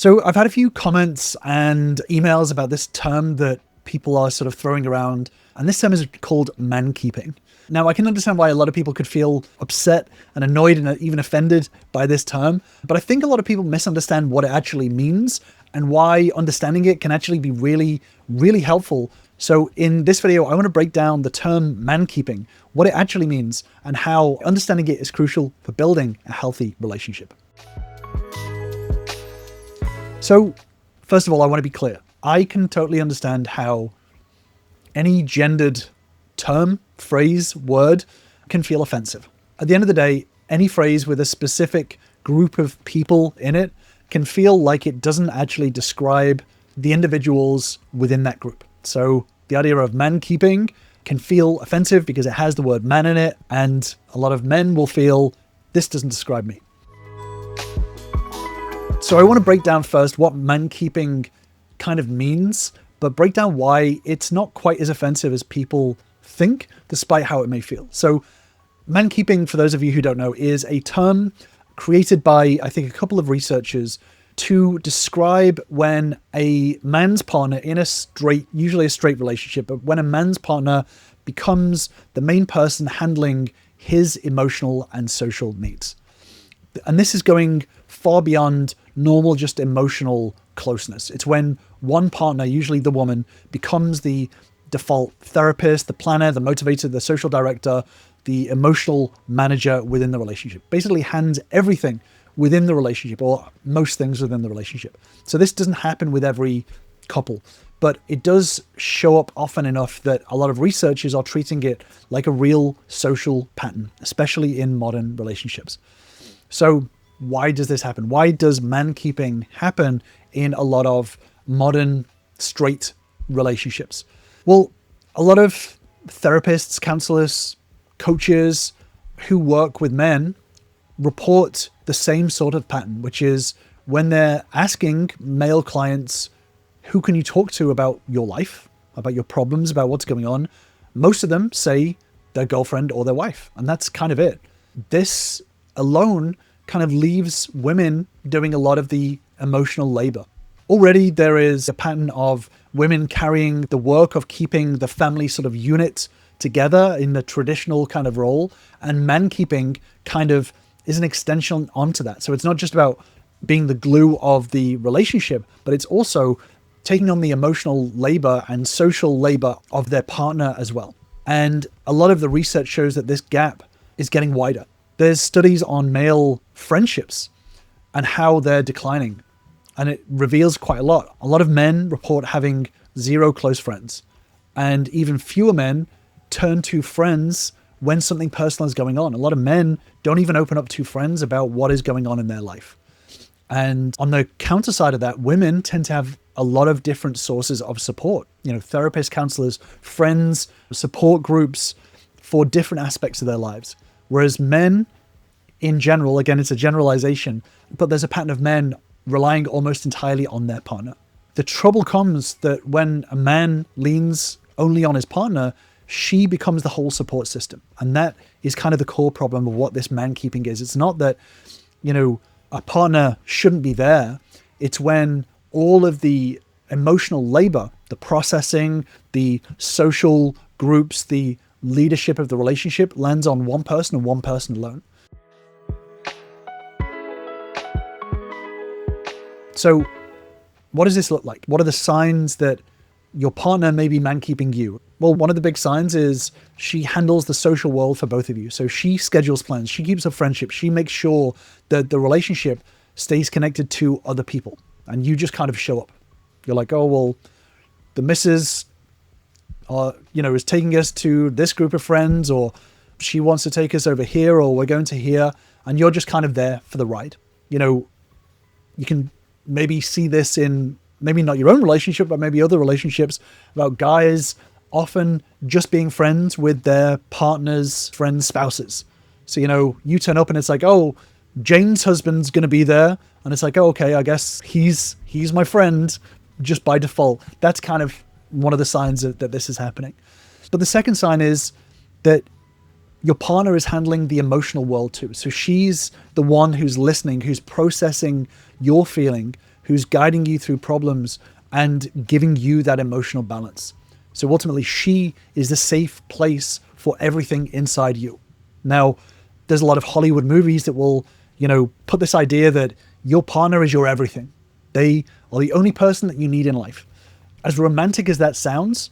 So I've had a few comments and emails about this term that people are sort of throwing around, and this term is called mankeeping. Now, I can understand why a lot of people could feel upset and annoyed and even offended by this term, but I think a lot of people misunderstand what it actually means and why understanding it can actually be really, really helpful. So in this video, I want to break down the term mankeeping, what it actually means, and how understanding it is crucial for building a healthy relationship. So first of all, I want to be clear. I can totally understand how any gendered term, phrase, word can feel offensive. At the end of the day, any phrase with a specific group of people in it can feel like it doesn't actually describe the individuals within that group. So the idea of mankeeping can feel offensive because it has the word man in it, and a lot of men will feel this doesn't describe me. So I want to break down first what mankeeping kind of means, but break down why it's not quite as offensive as people think, despite how it may feel. So mankeeping, for those of you who don't know, is a term created by, I think, a couple of researchers to describe when a man's partner in a straight, usually a straight relationship, but when a man's partner becomes the main person handling his emotional and social needs. And this is going far beyond normal, just emotional closeness. It's when one partner, usually the woman, becomes the default therapist, the planner, the motivator, the social director, the emotional manager within the relationship. Basically hands everything within the relationship, or most things within the relationship. So this doesn't happen with every couple, but it does show up often enough that a lot of researchers are treating it like a real social pattern, especially in modern relationships. So why does this happen? Why does mankeeping happen in a lot of modern straight relationships? Well, a lot of therapists, counselors, coaches who work with men report the same sort of pattern, which is when they're asking male clients, who can you talk to about your life, about your problems, about what's going on? Most of them say their girlfriend or their wife, and that's kind of it. This alone kind of leaves women doing a lot of the emotional labor. Already there is a pattern of women carrying the work of keeping the family sort of unit together in the traditional kind of role, and mankeeping kind of is an extension onto that. So it's not just about being the glue of the relationship, but it's also taking on the emotional labor and social labor of their partner as well. And a lot of the research shows that this gap is getting wider. There's studies on male friendships and how they're declining, and it reveals quite a lot. A lot of men report having zero close friends, and even fewer men turn to friends when something personal is going on. A lot of men don't even open up to friends about what is going on in their life. And on the counter side of that, women tend to have a lot of different sources of support, therapists, counselors, friends, support groups for different aspects of their lives. Whereas men in general, again, it's a generalization, but there's a pattern of men relying almost entirely on their partner. The trouble comes that when a man leans only on his partner, she becomes the whole support system. And that is kind of the core problem of what this mankeeping is. It's not that, a partner shouldn't be there. It's when all of the emotional labor, the processing, the social groups, the leadership of the relationship lands on one person and one person alone. So what does this look like? What are the signs that your partner may be mankeeping you? Well, one of the big signs is she handles the social world for both of you. So she schedules plans, she keeps a friendship, she makes sure that the relationship stays connected to other people, and you just kind of show up. You're like, oh, well, the missus is taking us to this group of friends, or she wants to take us over here, or we're going to here, and you're just kind of there for the ride. You can maybe see this in maybe not your own relationship, but maybe other relationships, about guys often just being friends with their partner's friends' spouses. So, you turn up and it's like, oh, Jane's husband's going to be there. And it's like, oh, okay, I guess he's my friend just by default. That's kind of one of the signs that this is happening. But the second sign is that your partner is handling the emotional world too. So she's the one who's listening, who's processing your feeling, who's guiding you through problems and giving you that emotional balance. So ultimately, she is the safe place for everything inside you. Now, there's a lot of Hollywood movies that will, put this idea that your partner is your everything. They are the only person that you need in life. As romantic as that sounds,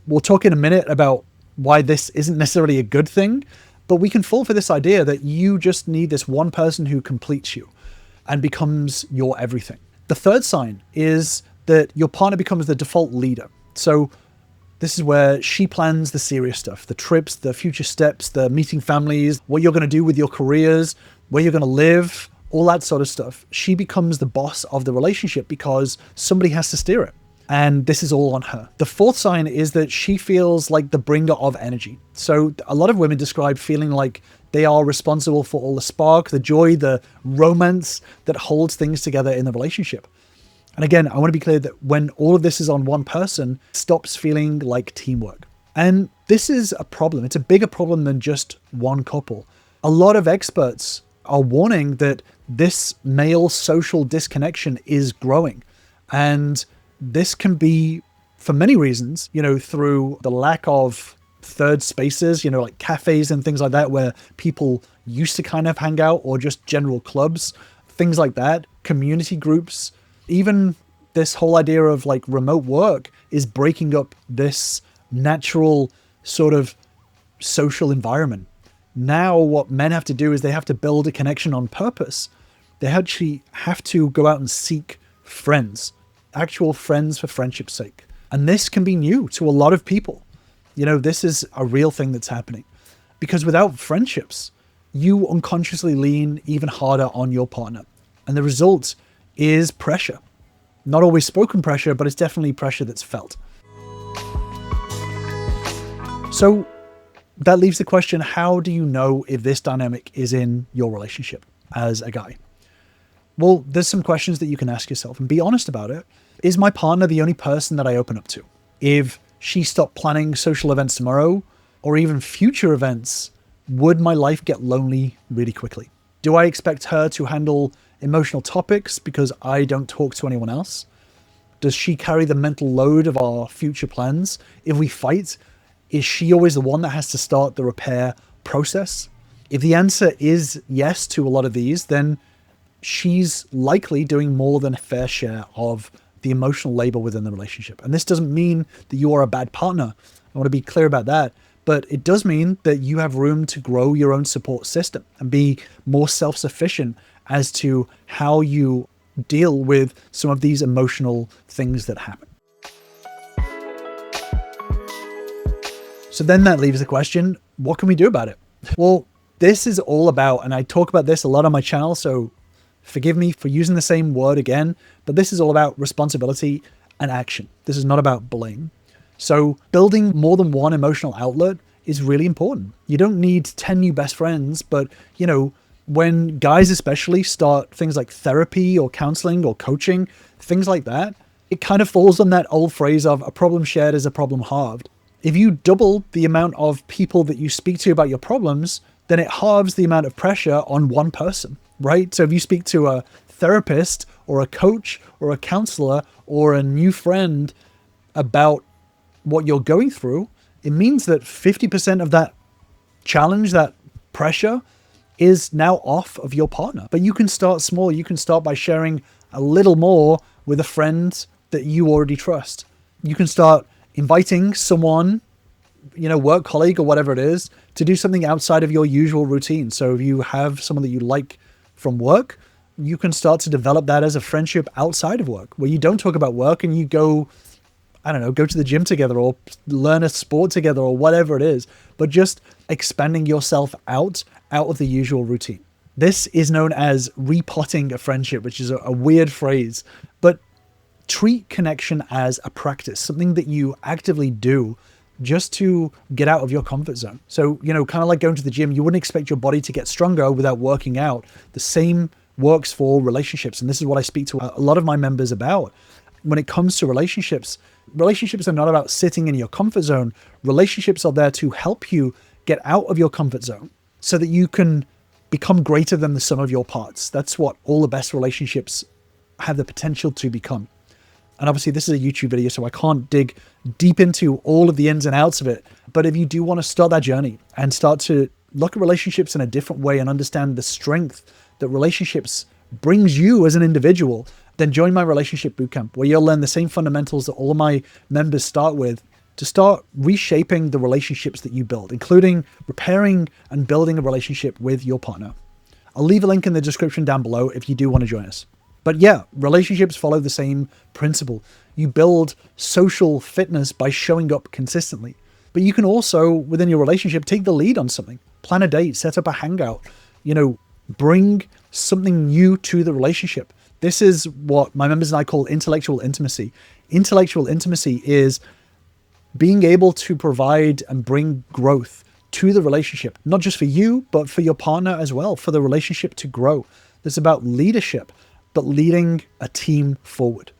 we'll talk in a minute about why this isn't necessarily a good thing, but we can fall for this idea that you just need this one person who completes you and becomes your everything. The third sign is that your partner becomes the default leader. So this is where she plans the serious stuff, the trips, the future steps, the meeting families, what you're going to do with your careers, where you're going to live, all that sort of stuff. She becomes the boss of the relationship because somebody has to steer it. And this is all on her. The fourth sign is that she feels like the bringer of energy. So a lot of women describe feeling like they are responsible for all the spark, the joy, the romance that holds things together in the relationship. And again, I want to be clear that when all of this is on one person, it stops feeling like teamwork. And this is a problem. It's a bigger problem than just one couple. A lot of experts are warning that this male social disconnection is growing. And this can be, for many reasons, through the lack of third spaces, like cafes and things like that, where people used to kind of hang out, or just general clubs, things like that, community groups. Even this whole idea of like remote work is breaking up this natural sort of social environment. Now what men have to do is they have to build a connection on purpose. They actually have to go out and seek friends, actual friends for friendship's sake. And this can be new to a lot of people. This is a real thing that's happening, because without friendships, you unconsciously lean even harder on your partner. And the result is pressure. Not always spoken pressure, but it's definitely pressure that's felt. So that leaves the question, how do you know if this dynamic is in your relationship as a guy? Well, there's some questions that you can ask yourself and be honest about it. Is my partner the only person that I open up to? If she stopped planning social events tomorrow, or even future events, would my life get lonely really quickly? Do I expect her to handle emotional topics because I don't talk to anyone else? Does she carry the mental load of our future plans? If we fight, is she always the one that has to start the repair process? If the answer is yes to a lot of these, then she's likely doing more than a fair share of the emotional labor within the relationship. And this doesn't mean that you are a bad partner. I want to be clear about that. But it does mean that you have room to grow your own support system and be more self-sufficient as to how you deal with some of these emotional things that happen. So then that leaves the question, what can we do about it? Well, this is all about, and I talk about this a lot on my channel, so forgive me for using the same word again, but this is all about responsibility and action. This is not about blame. So building more than one emotional outlet is really important. You don't need 10 new best friends, but when guys especially start things like therapy or counseling or coaching, things like that, it kind of falls on that old phrase of a problem shared is a problem halved. If you double the amount of people that you speak to about your problems, then it halves the amount of pressure on one person, right? So if you speak to a therapist or a coach or a counselor or a new friend about what you're going through, it means that 50% of that challenge, that pressure, is now off of your partner. But you can start small. You can start by sharing a little more with a friend that you already trust. You can start inviting someone, work colleague or whatever it is, to do something outside of your usual routine. So if you have someone that you like from work, you can start to develop that as a friendship outside of work, where you don't talk about work and you go to the gym together or learn a sport together or whatever it is, but just expanding yourself out of the usual routine. This is known as repotting a friendship, which is a weird phrase, but treat connection as a practice, something that you actively do just to get out of your comfort zone. So, kind of like going to the gym, you wouldn't expect your body to get stronger without working out. The same works for relationships. And this is what I speak to a lot of my members about. When it comes to relationships are not about sitting in your comfort zone. Relationships are there to help you get out of your comfort zone so that you can become greater than the sum of your parts. That's what all the best relationships have the potential to become. And obviously this is a YouTube video, so I can't dig deep into all of the ins and outs of it. But if you do want to start that journey and start to look at relationships in a different way and understand the strength that relationships brings you as an individual, then join my relationship bootcamp, where you'll learn the same fundamentals that all of my members start with to start reshaping the relationships that you build, including repairing and building a relationship with your partner. I'll leave a link in the description down below if you do want to join us. But yeah, relationships follow the same principle. You build social fitness by showing up consistently. But you can also, within your relationship, take the lead on something. Plan a date, set up a hangout, bring something new to the relationship. This is what my members and I call intellectual intimacy. Intellectual intimacy is being able to provide and bring growth to the relationship, not just for you, but for your partner as well, for the relationship to grow. It's about leadership, but leading a team forward.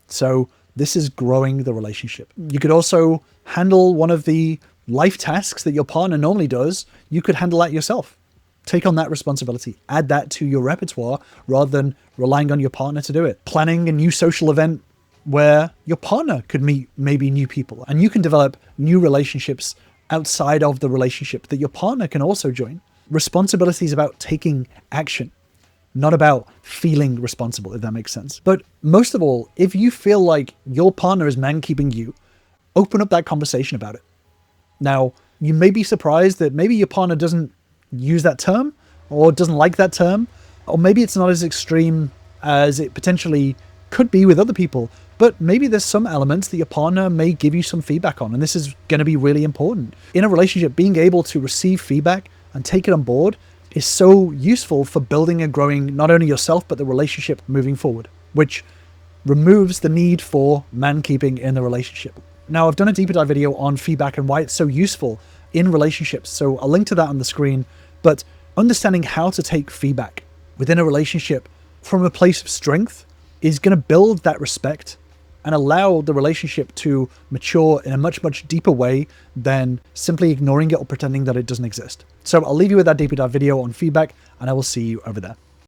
So this is growing the relationship. You could also handle one of the life tasks that your partner normally does. You could handle that yourself. Take on that responsibility. Add that to your repertoire rather than relying on your partner to do it. Planning a new social event where your partner could meet maybe new people, and you can develop new relationships outside of the relationship that your partner can also join. Responsibility is about taking action, not about feeling responsible, if that makes sense. But most of all, if you feel like your partner is man-keeping you, open up that conversation about it. Now, you may be surprised that maybe your partner doesn't use that term or doesn't like that term, or maybe it's not as extreme as it potentially could be with other people, but maybe there's some elements that your partner may give you some feedback on, and this is going to be really important. In a relationship, being able to receive feedback and take it on board is so useful for building and growing not only yourself, but the relationship moving forward, which removes the need for man-keeping in the relationship. Now, I've done a deeper dive video on feedback and why it's so useful in relationships, so I'll link to that on the screen. But understanding how to take feedback within a relationship from a place of strength is going to build that respect and allow the relationship to mature in a much, much deeper way than simply ignoring it or pretending that it doesn't exist. So I'll leave you with that deeper dive video on feedback, and I will see you over there.